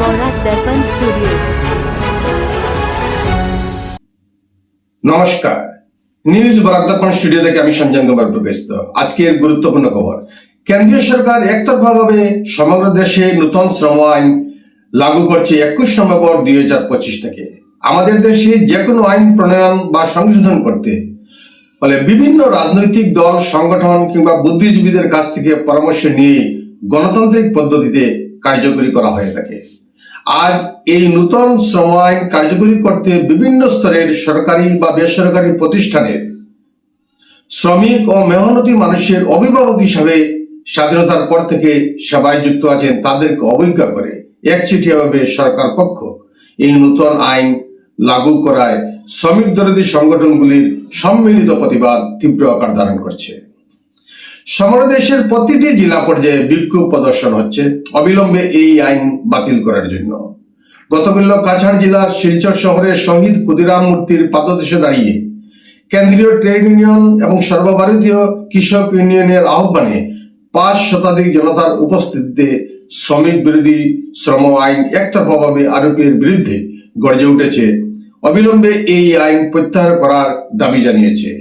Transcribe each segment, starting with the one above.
বরাক দর্পণ studio. নমস্কার, news Barak দর্পণ studio থেকে আমি সঞ্জয় কুমার প্রকাশিত। আজকের গুরুত্বপূর্ণ খবর। কেন্দ্রীয় সরকার একতরফাভাবে সমগ্র দেশে নতুন শ্রম আইন লাগু করছে 21 নভেম্বর 2025 থেকে। আমাদের দেশে যে কোনো আইন প্রণয়ন বা সংশোধন করতে ফলে বিভিন্ন রাজনৈতিক দল, সংগঠন কিংবা বুদ্ধিজীবীদের কাছ থেকে পরামর্শ নিয়ে গণতান্ত্রিক পদ্ধতিতে কার্যকরী করা হয়ে থাকে। আজ এই নতুন শ্রম আইন কার্যকরী করতে বিভিন্ন স্তরের সরকারি বা বেসরকারি প্রতিষ্ঠানের শ্রমিক ও মেহনতি মানুষের অভিভাবক হিসাবে স্বাধীনতার পর থেকে সেবায় যুক্ত আছেন তাদেরকে অবজ্ঞা করে একচেটিয়াভাবে সরকার পক্ষ এই নতুন আইন লাগু করায় শ্রমিক বিরোধী সংগঠনগুলির সম্মিলিত প্রতিবাদ তীব্র আকার ধারণ করছে। সমগ্র দেশের প্রতিটি জেলা পর্যায়ে বিক্ষোভ প্রদর্শন হচ্ছে অবিলম্বে এই আইন বাতিল করার জন্য। গতকাল কাছাড় জেলার শিলচর শহরের শহীদ ক্ষুদিরাম মূর্তির পাদদেশে দাঁড়িয়ে কেন্দ্রীয় ট্রেড ইউনিয়ন এবং সর্বভারতীয় কৃষক ইউনিয়নের আহ্বানে 5 শতাধিক জনতার উপস্থিতিতে শ্রমিক বিরোধী শ্রম আইন একতরফাভাবে আরোপের বিরুদ্ধে গর্জে উঠেছে। অবিলম্বে এই আইন প্রত্যাহার করার দাবি জানিয়েছে।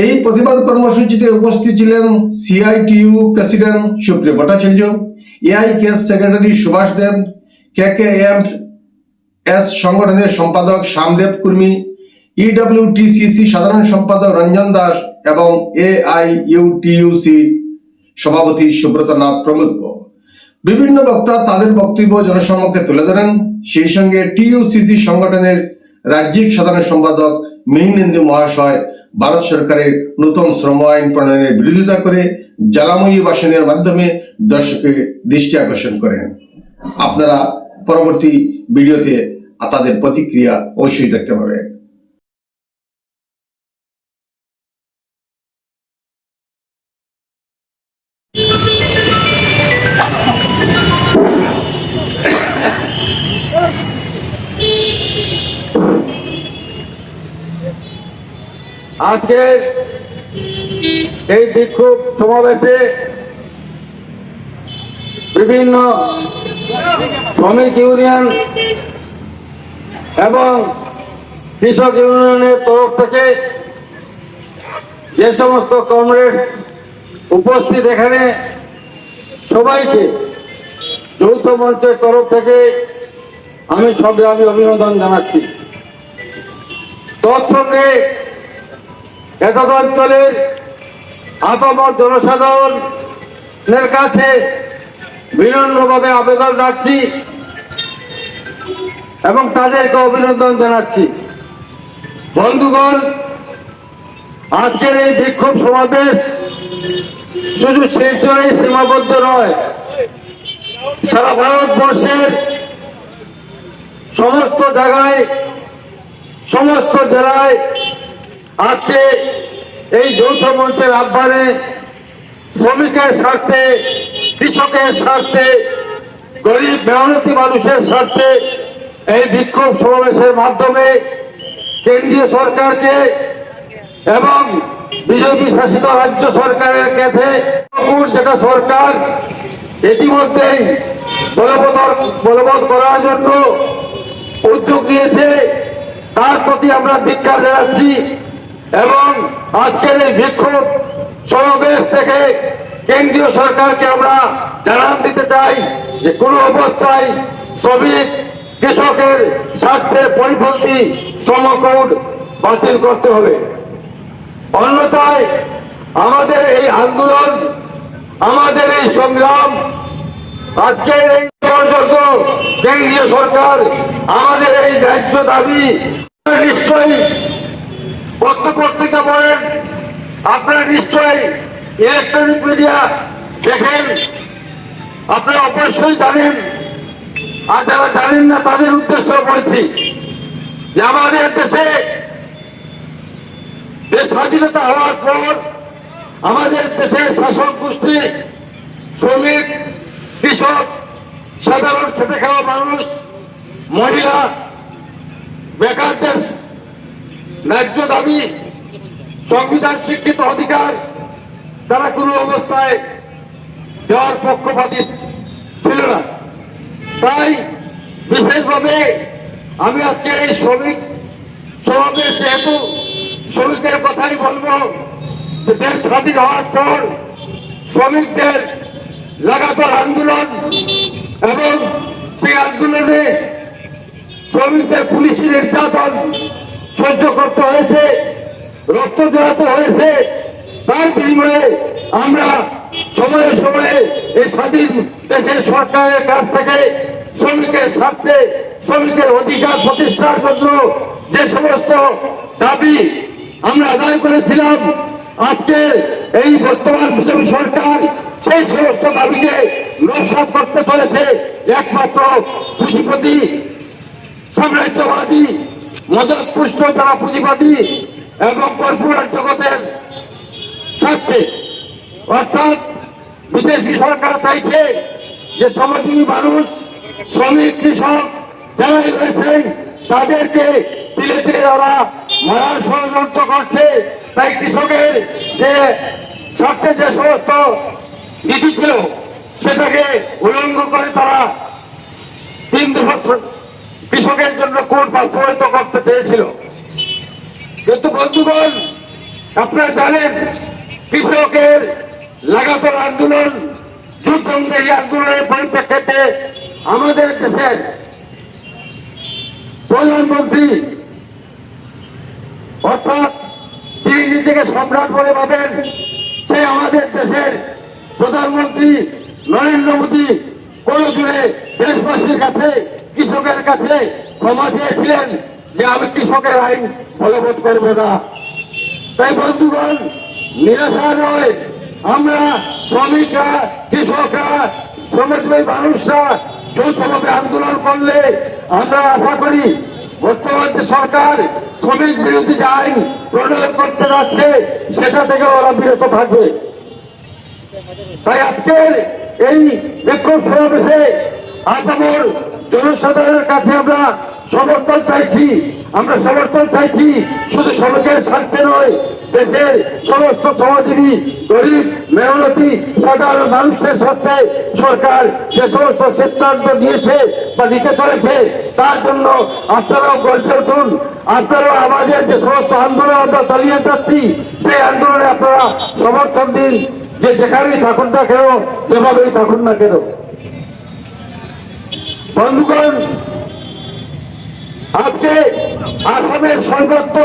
এই প্রতিবাদ কর্মসূচিতে উপস্থিত ছিলেন সিআইটিইউ প্রেসিডেন্ট সুপ্রিয় ভট্টাচার্য, এআইকেএস সেক্রেটারি সুভাষ দেব, কেকেএমএস সংগঠনের সম্পাদক শ্যামদেব কুর্মী, ইডব্লিউটিসিসি সাধারণ সম্পাদক রঞ্জন দাস এবং এআইইউটিইউসি সভাপতি সুব্রত নাথ প্রমুখ। বিভিন্ন বক্তা তাদের বক্তব্য জনসম্মুখে তুলে ধরেন। সেই সঙ্গে টিইউসিসি সংগঠনের রাজ্যিক সাধারণ সম্পাদক মেহিনেন্দু মহাশয় ভারত সরকারের নতুন শ্রম আইন প্রণয়নের বিরোধিতা করে জ্বালাময়ী ভাষণের মাধ্যমে দর্শকের দৃষ্টি আকর্ষণ করেন। আপনারা পরবর্তী ভিডিওতে তাদের প্রতিক্রিয়া অবশ্যই দেখতে পাবেন। আজকের এই বিক্ষোভ সমাবেশে বিভিন্ন শ্রমিক ইউনিয়ন এবং কৃষক ইউনিয়নের তরফ থেকে যে সমস্ত কমরেড উপস্থিত এখানে সবাইকে যৌথ মঞ্চের তরফ থেকে আমি অভিনন্দন জানাচ্ছি। তৎসঙ্গে একক অঞ্চলের আপামর জনসাধারণের কাছে বিনম্রভাবে আবেদন রাখছি এবং তাদেরকে অভিনন্দন জানাচ্ছি। বন্ধুগণ, আজকের এই বিক্ষোভ সমাবেশ শুধু শিলচরেই সীমাবদ্ধ নয়, সারা ভারতবর্ষের সমস্ত জায়গায়, সমস্ত জেলায় আজকে এই যৌথ মঞ্চের আহ্বানে শ্রমিকের স্বার্থে, কৃষকের স্বার্থে, গরিব মেহনতি মানুষের স্বার্থে এই বিক্ষোভ সমাবেশের মাধ্যমে কেন্দ্রীয় সরকারকে এবং বিজেপি শাসিত রাজ্য সরকারের কাছে যেটা সরকার ইতিমধ্যেই বলবৎ করার জন্য উদ্যোগ নিয়েছে তার প্রতি আমরা ধিক্কার জানাচ্ছি এবং আজকের এই বিক্ষোভ সমাবেশ থেকে কেন্দ্রীয় সরকারকে আমরা জানান দিতে চাই যে কোনো অবস্থায় শ্রমিক কৃষকের স্বার্থে পরিপন্থী শ্রম কোড বাতিল করতে হবে। অন্যথায় আমাদের এই আন্দোলন, আমাদের এই সংগ্রাম, আজকের এই পর্যন্ত কেন্দ্রীয় সরকার আমাদের এই ন্যায্য দাবি নিশ্চয়ই পত্রিকা পড়েন, আপনারা নিশ্চয়ই ইলেকট্রনিক মিডিয়া দেখেন, আপনারা অবশ্যই জানেন। আর যারা জানেন না তাদের উদ্দেশ্য বলছি যে আমাদের দেশে স্বাধীনতা হওয়ার পর আমাদের দেশে শাসক গোষ্ঠী, শ্রমিক, কৃষক, সাধারণ খেটে খাওয়া মানুষ, মহিলা, বেকারদের ন্যায্য দাবি, সংবিধান স্বীকৃত অধিকার তারা কোনো অবস্থায় দেওয়ার পক্ষপাতী ছিল না। তাই বিশেষভাবে আমি আজকে এই শ্রমিক সমাবেশ যেহেতু শ্রমিকদের কথাই বলবো, যে দেশ স্বাধীন হওয়ার পর শ্রমিকদের লাগাতার আন্দোলন এবং সেই আন্দোলনে শ্রমিকদের পুলিশি নির্যাতন সহ্য করতে হয়েছে, রক্ত জড়াতে হয়েছে। তার বিনিময়ে আমরা সময়ে সময়ে এই স্বাধীন দেশের সরকারের কাছ থেকে শ্রমিকের স্বার্থে শ্রমিকের অধিকার প্রতিষ্ঠার জন্য যে সমস্ত দাবি আমরা আদায় করেছিলাম, আজকে এই বর্তমান বিজেপি সরকার সেই সমস্ত দাবিকে নস্যাৎ করতে চলেছে একমাত্র পুঁজিপতি সাম্রাজ্যবাদী মদত পুষ্ট যারা পুঁজিবাদী এবং কর্পোরেট জগতের স্বার্থে। অর্থাৎ বিদেশি সরকার চাইছে যে শ্রমজীবী মানুষ, শ্রমিক, কৃষক যারাই রয়েছেন তাদেরকে তিলে তিলে ওরা মারার ষড়যন্ত্র করছে। তাই কৃষকের যে স্বার্থে যে সমস্ত নীতি ছিল সেটাকে উল্লঙ্ঘন করে তারা 3 বছর কৃষকের জন্য কোর্ট বাস্তবায়িত করতে চেয়েছিল। কিন্তু বন্ধুগণ, আপনারা জানেন কৃষকের লাগাতার আন্দোলন, যুদ্ধ আন্দোলনের পরিপ্রেক্ষিতে আমাদের দেশের প্রধানমন্ত্রী, অর্থাৎ যিনি নিজেকে সম্রাট বলে ভাবেন, সে আমাদের দেশের প্রধানমন্ত্রী নরেন্দ্র মোদী কোন জুড়ে দেশবাসীর কাছে, কৃষকের কাছে ক্ষমা দিয়েছিলেন যে আমি কৃষকের আইন বলবৎ করবো না। তাই বন্ধুগণ, নিরাশা নয়, আমরা শ্রমিকরা, কৃষকরা, শ্রমিকদের মানুষরা যৌথভাবে আন্দোলন করলে আমরা আশা করি বর্তমান যে সরকার শ্রমিক বিরোধী যে আইন প্রণয়ন করতে যাচ্ছে সেটা থেকে ওরা বিরত থাকবে। তাই আজকের এই বিক্ষোভ সমাবেশে আপামর জনসাধারণের কাছে আমরা সমর্থন চাইছি। আমরা সমর্থন চাইছি শুধু শ্রমিকের স্বার্থে নয়, দেশের সমস্ত শ্রমজীবী, গরিব, মেহনতি সাধারণ মানুষের স্বার্থে সরকার যে সমস্ত সিদ্ধান্ত নিয়েছে বা নিতে চলেছে তার জন্য আপনারাও গর্জে উঠুন। আপনারাও আমাদের যে সমস্ত আন্দোলন আমরা চালিয়ে যাচ্ছি সেই আন্দোলনে আপনারা সমর্থন দিন, যে যেখানেই থাকুন না কেন, যেভাবেই থাকুন না কেন। বন্ধুগণ, আজকে আসামের সর্বত্র,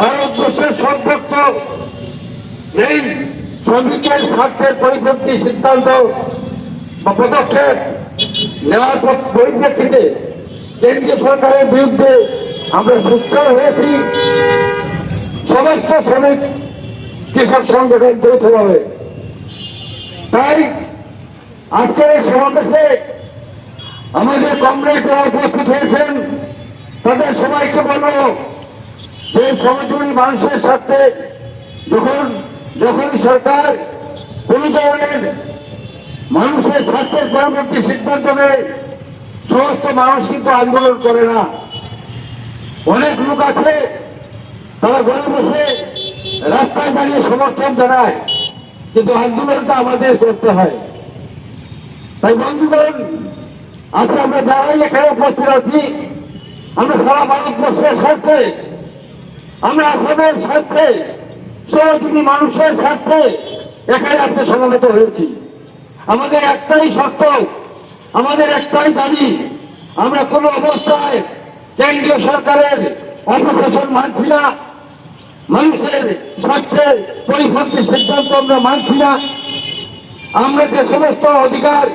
ভারতবর্ষের সর্বত্র এই শ্রমিকের স্বার্থের পরিপন্থী সিদ্ধান্ত বা পদক্ষেপ নেওয়ার পরিপ্রেক্ষিতে কেন্দ্রীয় সরকারের বিরুদ্ধে আমরা সোচ্চার হয়েছি। সমস্ত শ্রমিক কৃষক সংগঠন যৌথভাবে। তাই আজকের এই সমাবেশে আমাদের কমরেডরা উপস্থিত হয়েছেন, তাদের সবাইকে বলবো যে শ্রমজীবী মানুষের সাথে যখন সরকার কোন ধরনের মানুষের স্বার্থের পরবর্তী সিদ্ধান্ত নেয়, সমস্ত মানুষ কিন্তু আন্দোলন করে না। অনেক লোক আছে তারা ঘরে বসে রাস্তায় দাঁড়িয়ে সমর্থন জানায়, কিন্তু আন্দোলনটা আমাদের করতে হয়। তাই বন্ধুগণ, আজকে আমরা যারাই এখানে উপস্থিত আছি, আমরা সারা ভারতবর্ষের স্বার্থে, আমরা আসামের স্বার্থে, শ্রমজীবী মানুষের স্বার্থে এখানে আজকে সমবেত হয়েছি। আমাদের একটাই শর্ত, আমাদের একটাই দাবি, আমরা কোন অবস্থায় কেন্দ্রীয় সরকারের অপশাসন মানছি না, মানুষের স্বার্থের পরিপন্থী সিদ্ধান্ত আমরা মানছি না। আমরা যে সমস্ত অধিকার,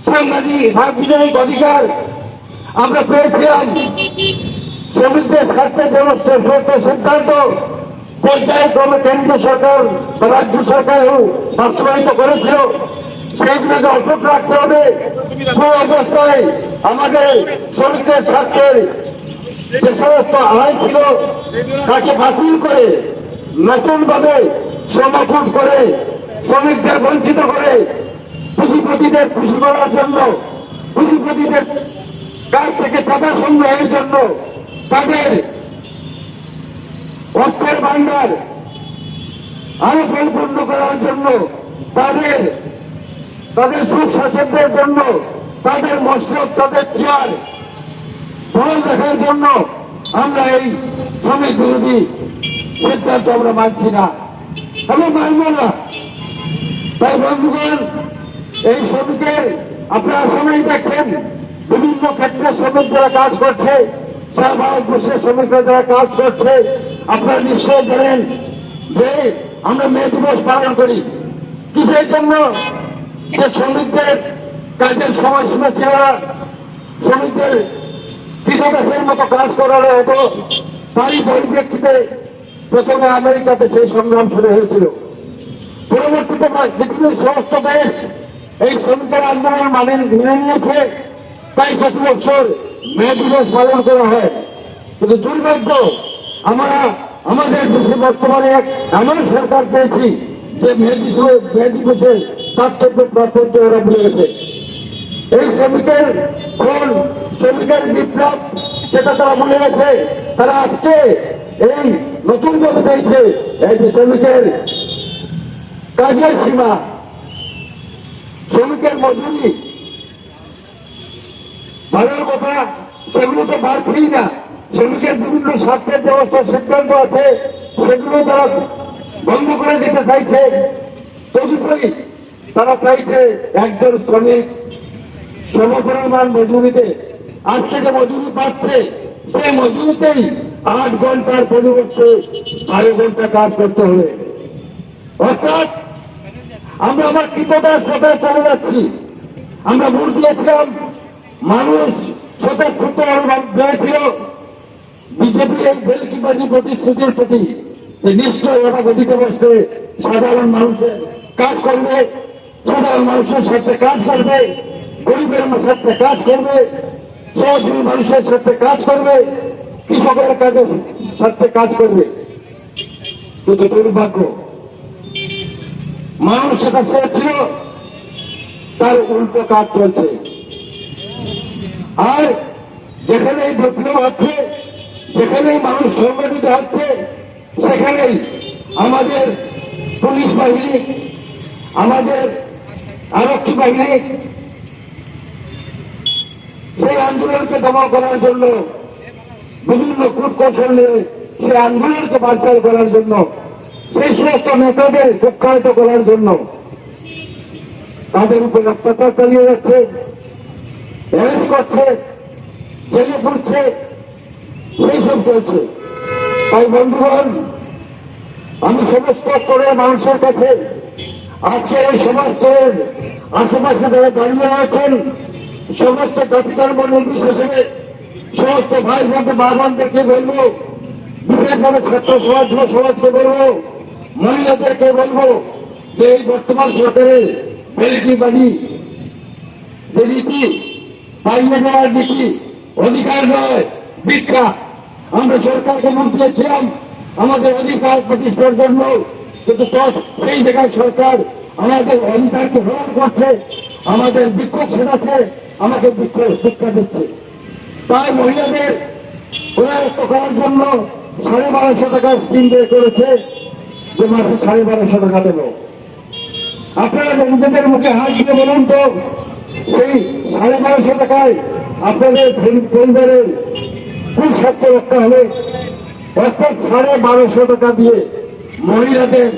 সাংবিধানিক অধিকার আমরা পেয়েছিলাম, শ্রমিকদের স্বার্থে যে সমস্ত সিদ্ধান্ত পর্যায়ক্রমে কেন্দ্রীয় সরকার বা রাজ্য সরকারও বাস্তবায়িত করেছিল, সেইগুলোকে অটুট রাখতে হবে। কোন অবস্থায় আমাদের শ্রমিকদের স্বার্থের যে সমস্ত আইন ছিল তাকে বাতিল করে নতুন ভাবে সমাকুল করে শ্রমিকদের বঞ্চিত করে পুঁজিপতিদের খুশি করার জন্য, পুঁজিপতিদের কাছ থেকে চাঁদা সংগ্রহের জন্য, তাদের অর্থের ভান্ডার আরো পরিপূর্ণ করার জন্য, তাদের সুখ স্বাচ্ছন্দ্যের জন্য তাদের মসলক, তাদের চেয়ার বড় দেখার জন্য আমরা এই শ্রমিক বিরোধী সিদ্ধান্ত আমরা মানছি না, আমি মানব না। তাই বন্ধুগণ, এই শ্রমিকের আপনারা সবাই দেখছেন বিভিন্ন ক্ষেত্রে শ্রমিক যারা কাজ করছে, সারা ভারতবর্ষের শ্রমিকরা যারা কাজ করছে, আপনারা নিশ্চয় জানেন যে আমরা মে দিবস পালন করি কিসের জন্য? যে শ্রমিকদের কাজের সময়সীমা ছিল না, শ্রমিকদের কৃষকের মতো কাজ করানো হতো, তারই পরিপ্রেক্ষিতে প্রথমে আমেরিকাতে সেই সংগ্রাম শুরু হয়েছিল। পরবর্তীতে পৃথিবীর সমস্ত দেশ এই শ্রমিকের আন্দোলন মেনে নিয়েছে, তাই প্রতি বছর মে দিবস পালন করা হয়। কিন্তু দুর্ভাগ্য, আমরা আমাদের দেশে বর্তমানে এক এমন সরকার পেয়েছি যে মে দিবসের তাৎপর্য ওরা ভুলে গেছে। এই শ্রমিকের খুন, শ্রমিকের বিপ্লব, সেটা তারা মনে গেছে। তারা আজকে এই নতুন ভাবে চাইছে এই যে শ্রমিকের কাজের সীমা, শ্রমিকের মজুরি বাড়ার কথা, সেগুলো তো বাড়ছেই না। শ্রমিকের বিভিন্ন স্বার্থের যে অবস্থা সিদ্ধান্ত আছে সেগুলো তারা বন্ধ করে দিতে চাইছে। তদুপরি তারা চাইছে একজন শ্রমিক সমপরিমাণ মজুরিতে, আজকে যে মজুরি পাচ্ছে সেই মজুরিতেই 8 ঘন্টার পরিবর্তে 12 ঘন্টা কাজ করতে হবে। অর্থাৎ আমরা আমার কৃতদাস কথায় চলে যাচ্ছি। আমরা ভোট দিয়েছিলাম, মানুষ স্বতঃস্ফূর্ত বেড়েছিল বিজেপি এই বেলকিবাজি প্রতিশ্রুতির প্রতি যে নিশ্চয় ওরা গদিতে বসতে সাধারণ মানুষের কাজ করবে, সাধারণ মানুষের সাথে কাজ করবে, গরিবের সাথে কাজ করবে, সহজীবী মানুষের সাথে কাজ করবে, কৃষকের কাজের সাথে কাজ করবে। কিন্তু দুর্ভাগ্য, মানুষ সেটা চেয়েছিল, তার উল্টো কাজ চলছে। আর যেখানেই বিপ্লব হচ্ছে, যেখানেই মানুষ সংগঠিত হচ্ছে, সেখানেই আমাদের পুলিশ বাহিনী, আমাদের আরক্ষী বাহিনী সেই আন্দোলনকে দমন করার জন্য বিভিন্ন কূটকৌশল নিয়ে সেই আন্দোলনকে বানচাল করার জন্য, সেই সমস্ত নেতাদের উৎসাহিত করার জন্য তাদের উপর অত্যাচার চালিয়ে যাচ্ছে, অ্যারেস্ট করছে, জেলে পড়ছে, সেই সব চলছে। তাই বন্ধুগণ, আমি সমস্ত স্তরের মানুষের কাছে আজকে এই সমাজ স্তরের আশেপাশে যারা দাঁড়িয়ে আছেন, সমস্ত জাতি ধর্ম নির্বিশেষে সমস্ত ভাই বোন মা বোনদেরকে বলবো, বিশেষভাবে ছাত্র সমাজ যুব সমাজকে বলবো, মহিলাদেরকে বলবো যে এই বর্তমান সরকারের বেলকিবাজি যে নীতি, পাইয়ে দেওয়ার নীতি, অধিকার নয় ভিক্ষা। আমরা সরকারকে মত দিয়েছিলাম আমাদের অধিকার প্রতিষ্ঠার জন্য, কিন্তু সেই জায়গায় সরকার আমাদের অধিকারকে হরণ করছে, আমাদের বিক্ষোভ ছেড়াচ্ছে, আমাকে ভিক্ষা দিচ্ছে। তাই মহিলাদের পুনরুত্থ করার জন্য 1250 টাকার স্কিম বের করেছে, যে মাসে 1250 টাকা দেব। আপনারা নিজেদের মুখে হাত দিয়ে বলুন তো, সেই 1250 টাকায় আপনাদের পরিবারের কোন স্বার্থ রক্ষা হবে? অর্থাৎ 1250 টাকা দিয়ে মহিলাদের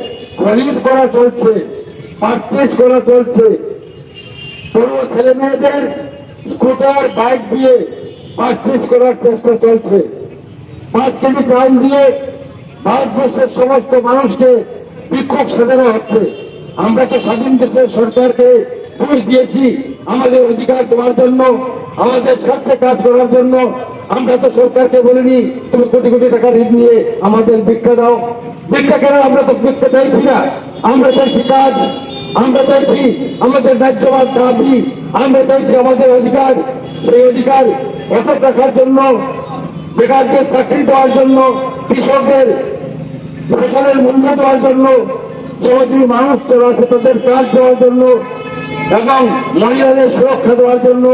খরিদ করা চলছে, পারচেজ করা চলছে। পুরো ছেলে মেয়েদের স্কুটার বাইক দিয়ে পারচেজ করার চেষ্টা চলছে। 5 কেজি চাল দিয়ে ভারতবর্ষের সমস্ত মানুষকে বিক্ষোভ সাজানো হচ্ছে। আমরা তো স্বাধীন দেশের সরকারকে ভোট দিয়েছি আমাদের অধিকার দেওয়ার জন্য, আমাদের স্বার্থে কাজ করার জন্য। আমরা তো সরকারকে বলিনি তুমি কোটি কোটি টাকা ঋণ নিয়ে আমাদের ভিক্ষা দাও। ভিক্ষা কেন? আমরা তো ভিক্ষা চাইছি না, আমরা চাইছি কাজ, আমরা চাইছি আমাদের ন্যায্যবাদ দাবি, আমরা চাইছি আমাদের অধিকার। সেই অধিকার অটক রাখার জন্য, বেকারদের চাকরি দেওয়ার জন্য, কৃষকদের ফসলের মূল্য দেওয়ার জন্য, সহজী মানুষ যারা আছে তাদের কাজ দেওয়ার জন্য, এবং মহিলাদের সুরক্ষা দেওয়ার জন্য,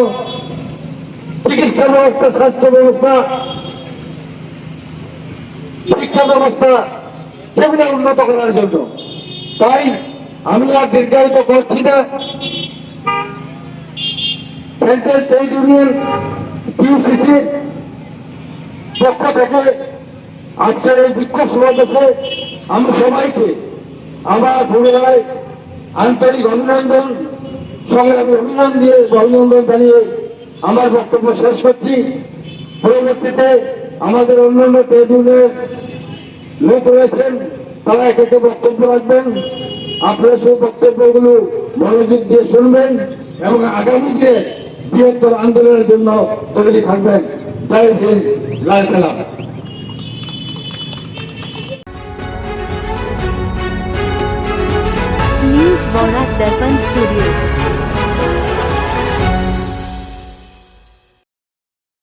চিকিৎসা ব্যবস্থা, স্বাস্থ্য ব্যবস্থা, শিক্ষা ব্যবস্থা, সেগুলো উন্নত করার জন্য। তাই আমি আর দীর্ঘায়িত করছি না, সেন্ট্রাল ট্রেড ইউনিয়ন টিউসিসির পক্ষ থেকে আজকের এই বিক্ষোভ সমাবেশে আমি সবাইকে আমার পুনরায় আন্তরিক অভিনন্দন সংগ্রামী অভিনন্দন জানিয়ে আমার বক্তব্য শেষ করছি। পরবর্তীতে আমাদের অন্যান্য ট্রেড ইউনিয়নের লোক রয়েছেন, তারা এক একে বক্তব্য রাখবেন। আপনারা সেই বক্তব্যগুলো মনোযোগ দিয়ে শুনবেন এবং আগামী দিনে বৃহত্তর আন্দোলনের জন্য তৈরি থাকবেন। জয় হিন্দ, জয় সালাম। न्यूज बौराक दर्पण स्टूडियो।